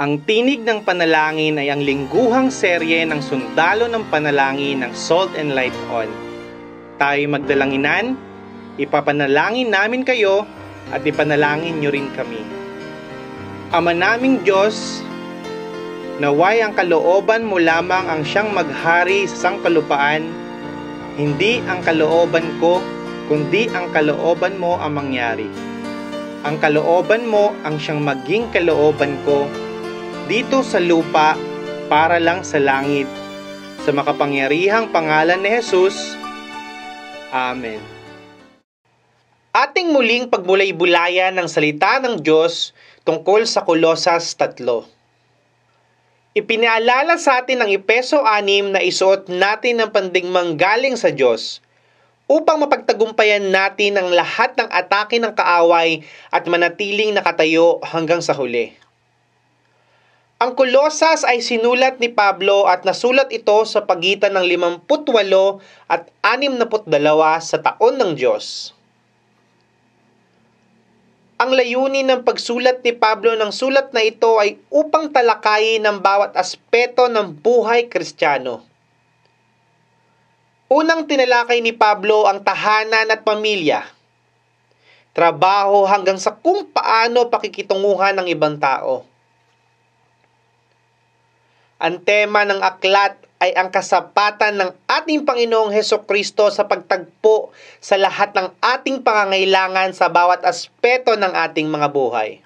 Ang Tinig ng Panalangin ay ang lingguhang serye ng sundalo ng panalangin ng Salt and Light On. Tayo'y magdalanginan, ipapanalangin namin kayo at ipanalangin nyo rin kami. Ama naming Diyos, naway ang kalooban mo lamang ang siyang maghari sa sangkalupaan, hindi ang kalooban ko, kundi ang kalooban mo ang mangyari. Ang kalooban mo ang siyang maging kalooban ko, dito sa lupa para lang sa langit. Sa makapangyarihang pangalan ni Jesus. Amen. Ating muling pagbulay-bulayan ng salita ng Diyos tungkol sa Kolosas 3. Ipinaalala sa atin ng Efeso 6 na isuot natin ang pandigmang galing sa Diyos upang mapagtagumpayan natin ang lahat ng atake ng kaaway at manatiling nakatayo hanggang sa huli. Ang Kolosas ay sinulat ni Pablo at nasulat ito sa pagitan ng 58 at 62 sa taon ng Diyos. Ang layunin ng pagsulat ni Pablo ng sulat na ito ay upang talakayin ang bawat aspeto ng buhay Kristiyano. Unang tinalakay ni Pablo ang tahanan at pamilya, trabaho hanggang sa kung paano pakikitunguhan ng ibang tao. Ang tema ng aklat ay ang kasapatan ng ating Panginoong Hesukristo sa pagtagpo sa lahat ng ating pangangailangan sa bawat aspeto ng ating mga buhay.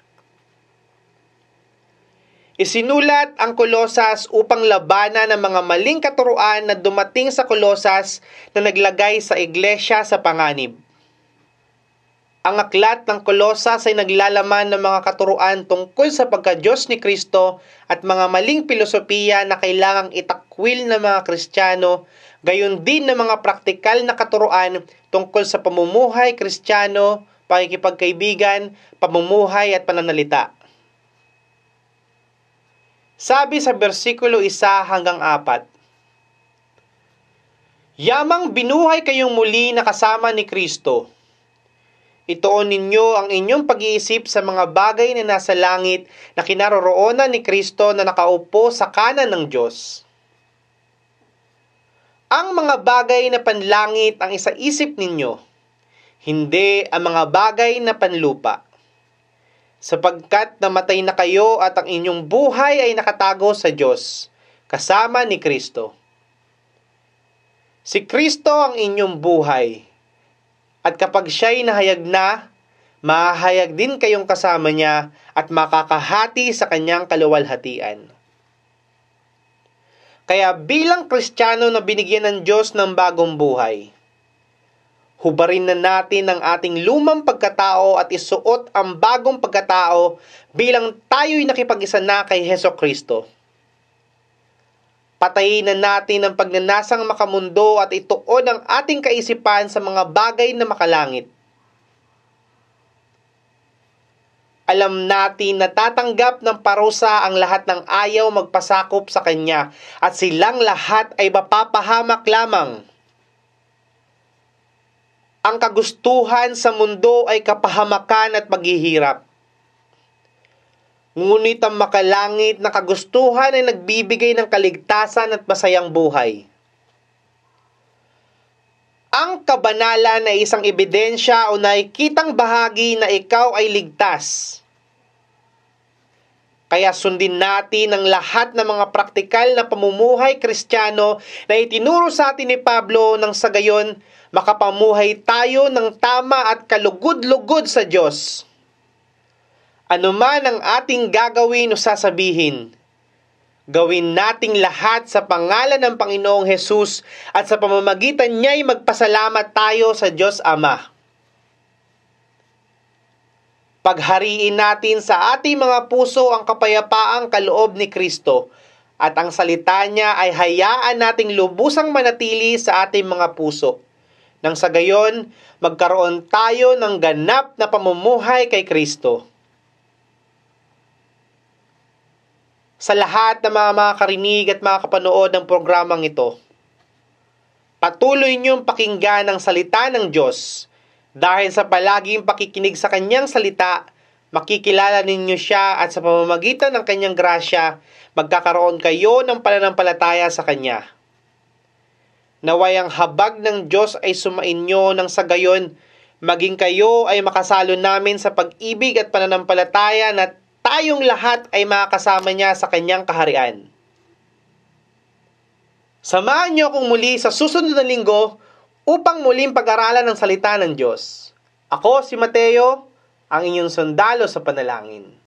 Isinulat ang Kolosas upang labanan ang mga maling katuruan na dumating sa Kolosas na naglagay sa iglesia sa panganib. Ang aklat ng Kolosas ay naglalaman ng mga katuruan tungkol sa pagka-Diyos ni Kristo at mga maling pilosopiya na kailangang itakwil ng mga Kristiyano, gayon din ng mga praktikal na katuruan tungkol sa pamumuhay Kristiyano, pakikipagkaibigan, pamumuhay at pananalita. Sabi sa versikulo 1 hanggang 4, Yamang binuhay kayong muli na kasama ni Kristo. Ituon ninyo ang inyong pag-iisip sa mga bagay na nasa langit na kinaroroonan ni Kristo na nakaupo sa kanan ng Diyos. Ang mga bagay na panlangit ang isaisip ninyo, hindi ang mga bagay na panlupa. Sapagkat namatay na kayo at ang inyong buhay ay nakatago sa Diyos, kasama ni Kristo. Si Kristo ang inyong buhay. At kapag siya'y nahayag na, mahahayag din kayong kasama niya at makakahati sa kanyang kaluwalhatian. Kaya bilang Kristiyano na binigyan ng Diyos ng bagong buhay, hubarin na natin ang ating lumang pagkatao at isuot ang bagong pagkatao bilang tayo'y nakipag-isa na kay Hesukristo. Patayin na natin ang pagnanasang makamundo at ituon ang ating kaisipan sa mga bagay na makalangit. Alam natin na tatanggap ng parusa ang lahat ng ayaw magpasakop sa Kanya at silang lahat ay mapapahamak lamang. Ang kagustuhan sa mundo ay kapahamakan at paghihirap. Ngunit ang makalangit na kagustuhan ay nagbibigay ng kaligtasan at masayang buhay. Ang kabanalan ay isang ebidensya o nakikitang bahagi na ikaw ay ligtas. Kaya sundin natin ang lahat ng mga praktikal na pamumuhay Kristiyano na itinuro sa atin ni Pablo nang sa gayon makapamuhay tayo ng tama at kalugod-lugod sa Diyos. Ano man ang ating gagawin o sasabihin, gawin nating lahat sa pangalan ng Panginoong Hesus at sa pamamagitan niya'y magpasalamat tayo sa Diyos Ama. Paghariin natin sa ating mga puso ang kapayapaang kaloob ni Kristo at ang salita niya ay hayaan nating lubusang manatili sa ating mga puso. Nang sa gayon, magkaroon tayo ng ganap na pamumuhay kay Kristo. Sa lahat ng mga makakarinig at makakapanood ng programang ito, patuloy niyong pakinggan ang salita ng Diyos dahil sa palaging pakikinig sa Kanyang salita, Makikilala ninyo siya at sa pamamagitan ng kanyang grasya, magkakaroon kayo ng pananampalataya sa kanya. Naway ang habag ng Diyos ay sumainyo nang sa gayon, maging kayo ay makasalo namin sa pag-ibig at pananampalataya na tayong lahat ay makakasama niya sa kanyang kaharian. Samahan niyo akong muli sa susunod na linggo upang muling pag-aralan ang salita ng Diyos. Ako si Mateo, ang inyong sundalo sa panalangin.